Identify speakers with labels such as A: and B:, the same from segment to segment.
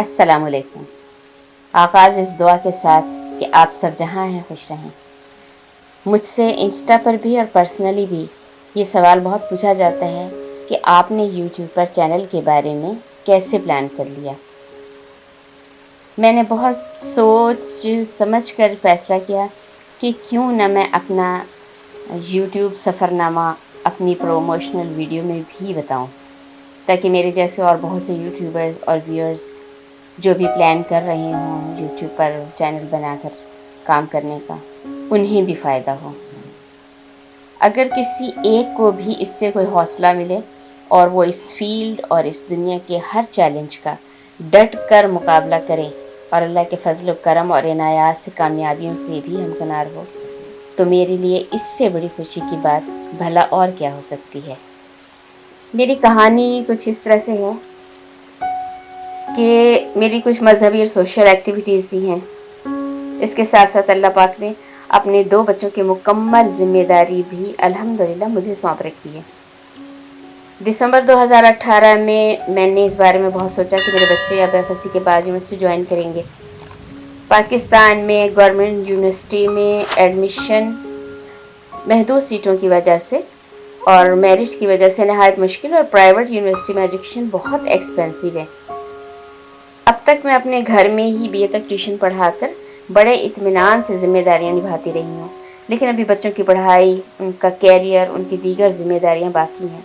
A: अस्सलाम वालेकुम। आगाज़ इस दुआ के साथ कि आप सब जहाँ हैं खुश रहें। मुझसे इंस्टा पर भी और पर्सनली भी ये सवाल बहुत पूछा जाता है कि आपने यूट्यूब पर चैनल के बारे में कैसे प्लान कर लिया। मैंने बहुत सोच समझ कर फ़ैसला किया कि क्यों न मैं अपना यूट्यूब सफ़रनामा अपनी प्रमोशनल वीडियो में भी बताऊं, ताकि मेरे जैसे और बहुत से यूट्यूबर्स और व्यूअर्स जो भी प्लान कर रहे हों यूट्यूब पर चैनल बनाकर काम करने का, उन्हें भी फ़ायदा हो। अगर किसी एक को भी इससे कोई हौसला मिले और वो इस फील्ड और इस दुनिया के हर चैलेंज का डट कर मुकाबला करे और अल्लाह के फजल करम और इनायात से कामयाबियों से भी हमकिनार हो, तो मेरे लिए इससे बड़ी खुशी की बात भला और क्या हो सकती है। मेरी कहानी कुछ इस तरह से है कि मेरी कुछ मज़हबी और सोशल एक्टिविटीज़ भी हैं। इसके साथ साथ अल्लाह पाक ने अपने 2 बच्चों की मुकम्मल ज़िम्मेदारी भी अल्हम्दुलिल्लाह मुझे सौंप रखी है। दिसंबर 2018 में मैंने इस बारे में बहुत सोचा कि मेरे बच्चे अब एफएससी के बाद यूनिवर्सिटी ज्वाइन करेंगे। पाकिस्तान में गवर्नमेंट यूनिवर्सिटी में एडमिशन महदूद सीटों की वजह से और मेरिट की वजह से नहायत मुश्किल, और प्राइवेट यूनिवर्सिटी में एजुकेशन बहुत एक्सपेंसिव है। अब तक मैं अपने घर में ही बीए तक ट्यूशन पढ़ाकर बड़े इत्मीनान से ज़िम्मेदारियां निभाती रही हूँ, लेकिन अभी बच्चों की पढ़ाई, उनका कैरियर, उनकी दीगर ज़िम्मेदारियां बाकी हैं।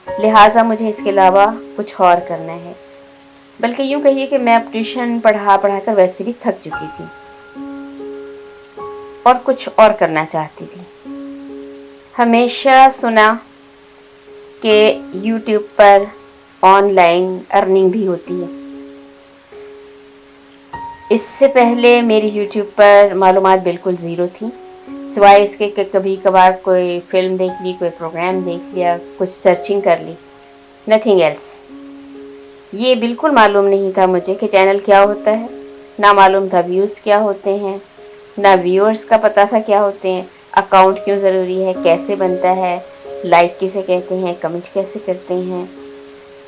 A: लिहाजा मुझे इसके अलावा कुछ और करना है। बल्कि यूँ कहिए कि मैं अब ट्यूशन पढ़ा कर वैसे भी थक चुकी थी और कुछ और करना चाहती थी। हमेशा सुना कि यूट्यूब पर ऑनलाइन अर्निंग भी होती है। इससे पहले मेरी यूट्यूब पर मालूमात बिल्कुल ज़ीरो थी, सिवाय इसके कि कभी कभार कोई फ़िल्म देख ली, कोई प्रोग्राम देख लिया, कुछ सर्चिंग कर ली, नथिंग एल्स। ये बिल्कुल मालूम नहीं था मुझे कि चैनल क्या होता है, ना मालूम था व्यूज़ क्या होते हैं, ना व्यूअर्स का पता था क्या होते हैं, अकाउंट क्यों ज़रूरी है, कैसे बनता है, लाइक किसे कहते हैं, कमेंट कैसे करते हैं।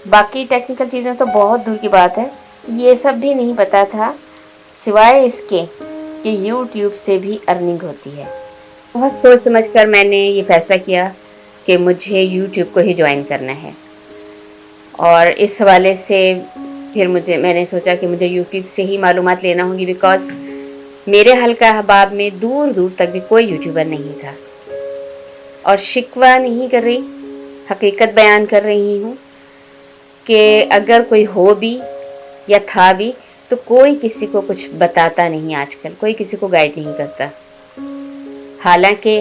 A: बाकी टेक्निकल चीज़ें तो बहुत दूर की बात है, ये सब भी नहीं पता था, सिवाय इसके कि यूट्यूब से भी अर्निंग होती है। बहुत सोच समझ कर मैंने ये फ़ैसला किया कि मुझे यूट्यूब को ही ज्वाइन करना है, और इस हवाले से फिर मैंने सोचा कि मुझे यूट्यूब से ही मालूमात लेना होगी, बिकॉज़ मेरे हल्का अहबाब में दूर दूर तक भी कोई यूट्यूबर नहीं था। और शिकवा नहीं कर रही, हकीकत बयान कर रही हूँ कि अगर कोई हो भी या था भी तो कोई किसी को कुछ बताता नहीं, आजकल कोई किसी को गाइड नहीं करता। हालांकि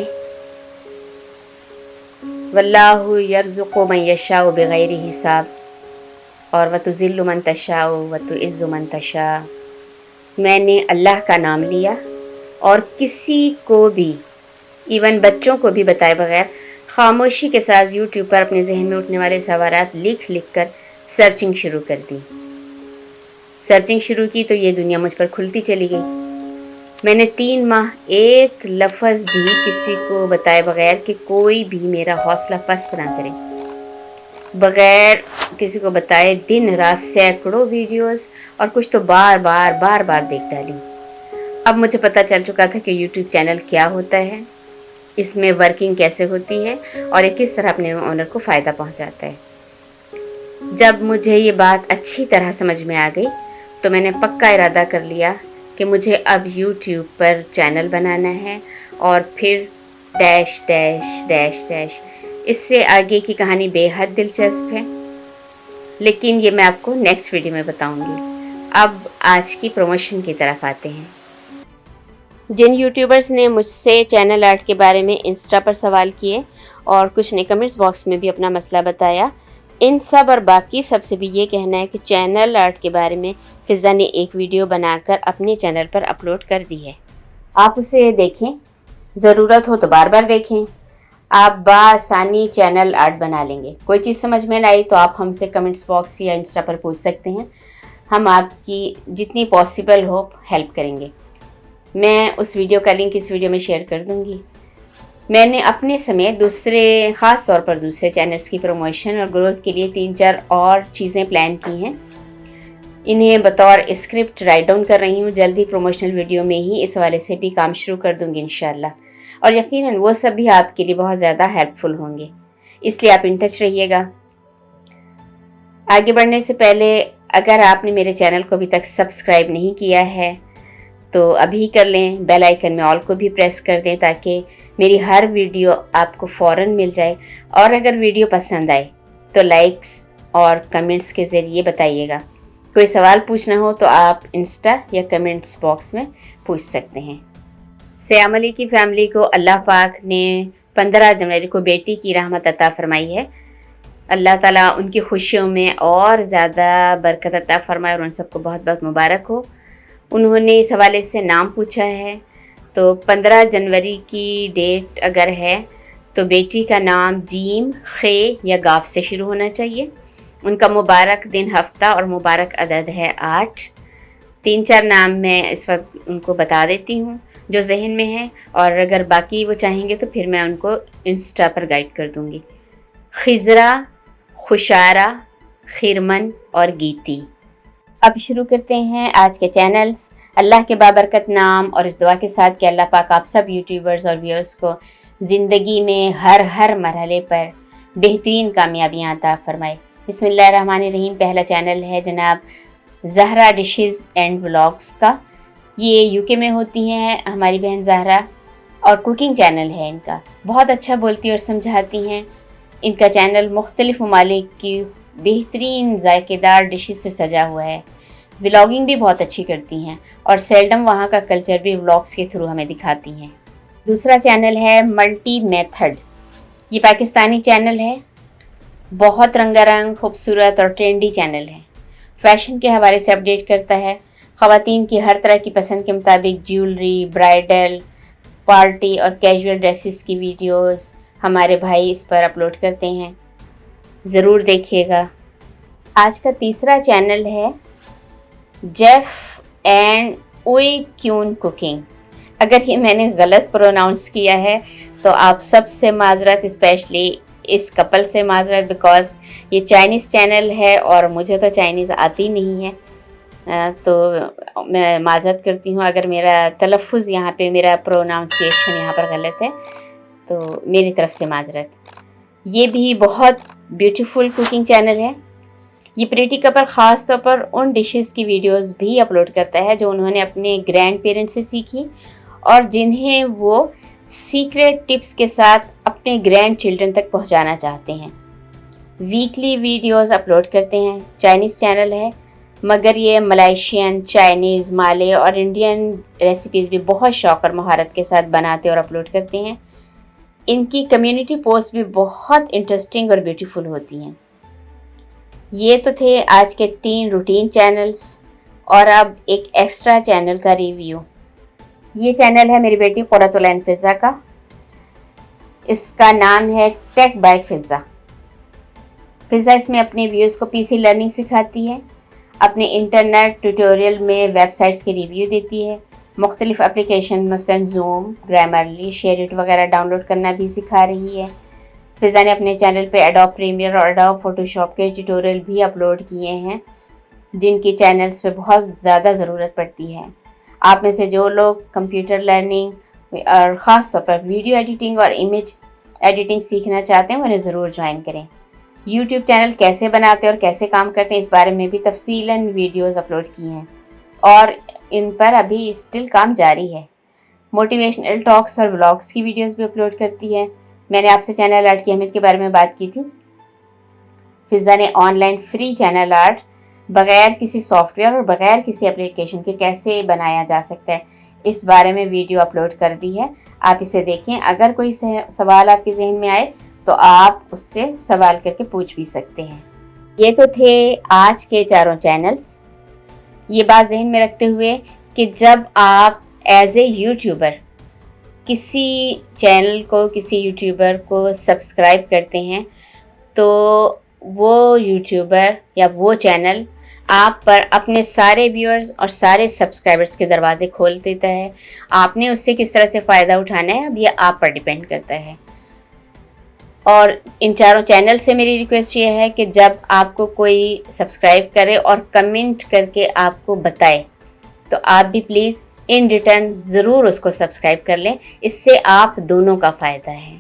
A: वल्लाहु यर्ज़ुक़ु मन यशाउ बिग़ैरि हिसाब और वतुज़िल्लु मन तशाउ वतुइज़्ज़ु मन तशा। मैंने अल्लाह का नाम लिया और किसी को भी, इवन बच्चों को भी बताए बगैर खामोशी के साथ यूट्यूब पर अपने जहन में उठने वाले सवालात लिख कर सर्चिंग शुरू कर दी। सर्चिंग शुरू की तो ये दुनिया मुझ पर खुलती चली गई। मैंने 3 माह एक लफ्ज़ भी किसी को बताए बगैर कि कोई भी मेरा हौसला पस्त ना करे, बगैर किसी को बताए दिन रात सैकड़ों वीडियोस और कुछ तो बार बार देख डाली। अब मुझे पता चल चुका था कि यूट्यूब चैनल क्या होता है, इसमें वर्किंग कैसे होती है और ये किस तरह अपने ओनर को फ़ायदा पहुंचाता है। जब मुझे ये बात अच्छी तरह समझ में आ गई तो मैंने पक्का इरादा कर लिया कि मुझे अब यूट्यूब पर चैनल बनाना है, और फिर डैश डैश डैश डैश। इससे आगे की कहानी बेहद दिलचस्प है, लेकिन ये मैं आपको नेक्स्ट वीडियो में बताऊंगी। अब आज की प्रमोशन की तरफ आते हैं। जिन यूट्यूबर्स ने मुझसे चैनल आर्ट के बारे में इंस्टा पर सवाल किए और कुछ ने कमेंट्स बॉक्स में भी अपना मसला बताया, इन सब और बाकी सब से भी ये कहना है कि चैनल आर्ट के बारे में फ़िज़ा ने एक वीडियो बनाकर अपने चैनल पर अपलोड कर दी है। आप उसे देखें, ज़रूरत हो तो बार बार देखें। आप बासानी चैनल आर्ट बना लेंगे। कोई चीज़ समझ में ना आई तो आप हमसे कमेंट्स बॉक्स या इंस्टा पर पूछ सकते हैं, हम आपकी जितनी पॉसिबल हो हेल्प करेंगे। मैं उस वीडियो का लिंक इस वीडियो में शेयर कर दूँगी। मैंने अपने समय ख़ास तौर पर दूसरे चैनल्स की प्रमोशन और ग्रोथ के लिए 3-4 और चीज़ें प्लान की हैं। इन्हें बतौर स्क्रिप्ट राइट डाउन कर रही हूँ। जल्दी प्रमोशनल वीडियो में ही इस हवाले से भी काम शुरू कर दूँगी इंशाल्लाह, और यकीनन वो सब भी आपके लिए बहुत ज़्यादा हेल्पफुल होंगे, इसलिए आप इन टच रहिएगा। आगे बढ़ने से पहले अगर आपने मेरे चैनल को अभी तक सब्सक्राइब नहीं किया है तो अभी कर लें, बेल आइकन में ऑल को भी प्रेस कर दें ताकि मेरी हर वीडियो आपको फ़ौरन मिल जाए। और अगर वीडियो पसंद आए तो लाइक्स और कमेंट्स के ज़रिए बताइएगा। कोई सवाल पूछना हो तो आप इंस्टा या कमेंट्स बॉक्स में पूछ सकते हैं। सयाम अली की फैमिली को अल्लाह पाक ने 15 जनवरी को बेटी की रहमत अता फरमाई है। अल्लाह ताला उनकी खुशियों में और ज़्यादा बरकत अता फरमाए और उन सबको बहुत बहुत मुबारक हो। उन्होंने इस हवाले से नाम पूछा है, तो 15 जनवरी की डेट अगर है तो बेटी का नाम जीम, खे या गाफ से शुरू होना चाहिए। उनका मुबारक दिन, हफ्ता और मुबारक अदद है 8। 3-4 नाम मैं इस वक्त उनको बता देती हूँ जो जहन में है, और अगर बाकी वो चाहेंगे तो फिर मैं उनको इंस्टा पर गाइड कर दूँगी। खिजरा, खुशारा, खिरमन और गीती। अब शुरू करते हैं आज के चैनल्स। अल्लाह के बाबरकत नाम और इस दुआ के साथ कि अल्लाह पाक आप सब यूट्यूबर्स और व्यूअर्स को ज़िंदगी में हर मरहले पर बेहतरीन कामयाबियाँ अता फरमाए। बिस्मिल्लाहिर्रहमानिर्रहीम। पहला चैनल है जनाब ज़हरा डिशेज़ एंड व्लॉग्स का। ये यूके में होती हैं हमारी बहन ज़हरा, और कुकिंग चैनल है इनका। बहुत अच्छा बोलती और समझाती हैं। इनका चैनल मुख्तलिफ़ ममालिक की बेहतरीन जायकेदार डिशेज़ से सजा हुआ है। व्लॉगिंग भी बहुत अच्छी करती हैं और सेल्डम वहाँ का कल्चर भी व्लॉग्स के थ्रू हमें दिखाती हैं। दूसरा चैनल है मल्टी मेथड। ये पाकिस्तानी चैनल है, बहुत रंगारंग, खूबसूरत और ट्रेंडी चैनल है। फैशन के हवाले से अपडेट करता है। ख़वातीन की हर तरह की पसंद के मुताबिक ज्वेलरी, ब्राइडल, पार्टी और कैजुअल ड्रेसेस की वीडियोस हमारे भाई इस पर अपलोड करते हैं, ज़रूर देखिएगा। आज का तीसरा चैनल है जेफ एंड ओई क्यून कुकिंग। अगर ये मैंने गलत प्रोनाउंस किया है तो आप सबसे माजरत, स्पेशली इस कपल से माजरत, बिकॉज़ ये चाइनीज़ चैनल है और मुझे तो चाइनीज़ आती नहीं है, तो मैं माजरत करती हूँ अगर मेरा तलफ़ुज़ यहाँ पे, मेरा प्रोनाउंसिएशन यहाँ पर गलत है तो मेरी तरफ से माजरत। ये भी बहुत ब्यूटीफुल कुकिंग चैनल है। ये प्रीटी कपल ख़ास तौर पर उन डिशेस की वीडियोस भी अपलोड करता है जो उन्होंने अपने ग्रैंड पेरेंट्स से सीखी और जिन्हें वो सीक्रेट टिप्स के साथ अपने ग्रैंड चिल्ड्रन तक पहुंचाना चाहते हैं। वीकली वीडियोस अपलोड करते हैं। चाइनीज़ चैनल है मगर ये मलेशियन, चाइनीज़, माले और इंडियन रेसिपीज़ भी बहुत शौक़ और महारत के साथ बनाते और अपलोड करते हैं। इनकी कम्युनिटी पोस्ट भी बहुत इंटरेस्टिंग और ब्यूटीफुल होती हैं। ये तो थे आज के 3 रूटीन चैनल्स, और अब एक एक्स्ट्रा चैनल का रिव्यू। ये चैनल है मेरी बेटी क़ुर्रतुल ऐन फ़िज़ा का। इसका नाम है टेक बाय फ़िज़ा। फ़िज़ा इसमें अपने व्यूअर्स को पीसी लर्निंग सिखाती है, अपने इंटरनेट ट्यूटोरियल में वेबसाइट्स के रिव्यू देती है, मुख्तलिफ़ एप्लीकेशन मसलन ज़ूम, ग्रामरली, शेयरिट वगैरह डाउनलोड करना भी सिखा रही है। फ़िज़ा ने अपने चैनल पे एडोब प्रीमियर और एडोब फ़ोटोशॉप के ट्यूटोरियल भी अपलोड किए हैं जिनकी चैनल्स पे बहुत ज़्यादा ज़रूरत पड़ती है। आप में से जो लोग कंप्यूटर लर्निंग और ख़ास तौर पर वीडियो एडिटिंग और इमेज एडिटिंग सीखना चाहते हैं उन्हें ज़रूर ज्वाइन करें। यूट्यूब चैनल कैसे बनाते हैं और कैसे काम करते हैं इस बारे में भी तफसीलन वीडियोज़ अपलोड की हैं और इन पर अभी स्टिल काम जारी है। मोटिवेशनल टॉक्स और व्लॉग्स की वीडियोस भी अपलोड करती है। मैंने आपसे चैनल आर्ट की अहमियत के बारे में बात की थी। फ़िज़ा ने ऑनलाइन फ्री चैनल आर्ट बग़ैर किसी सॉफ्टवेयर और बग़ैर किसी एप्लीकेशन के कैसे बनाया जा सकता है इस बारे में वीडियो अपलोड कर दी है। आप इसे देखें। अगर कोई सवाल आपके जहन में आए तो आप उससे सवाल करके पूछ भी सकते हैं। ये तो थे आज के 4 चैनल्स। ये बात जहन में रखते हुए कि जब आप एज ए यूट्यूबर किसी चैनल को, किसी यूट्यूबर को सब्सक्राइब करते हैं तो वो यूट्यूबर या वो चैनल आप पर अपने सारे व्यूअर्स और सारे सब्सक्राइबर्स के दरवाजे खोल देता है। आपने उससे किस तरह से फ़ायदा उठाना है अब ये आप पर डिपेंड करता है। اور ان چاروں چینل سے میری ریکویسٹ یہ ہے کہ جب آپ کو کوئی سبسکرائب کرے اور کمنٹ کر کے آپ کو بتائے تو آپ بھی پلیز ان ریٹرن ضرور اس کو سبسکرائب کر لیں، اس سے آپ دونوں کا فائدہ ہے۔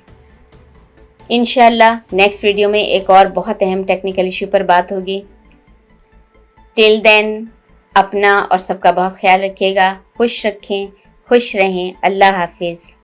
A: انشاءاللہ نیکسٹ ویڈیو میں ایک اور بہت اہم ٹیکنیکل ایشو پر بات ہوگی۔ ٹل دین اپنا اور سب کا بہت خیال رکھیے گا، خوش رکھیں، خوش رہیں، اللہ حافظ۔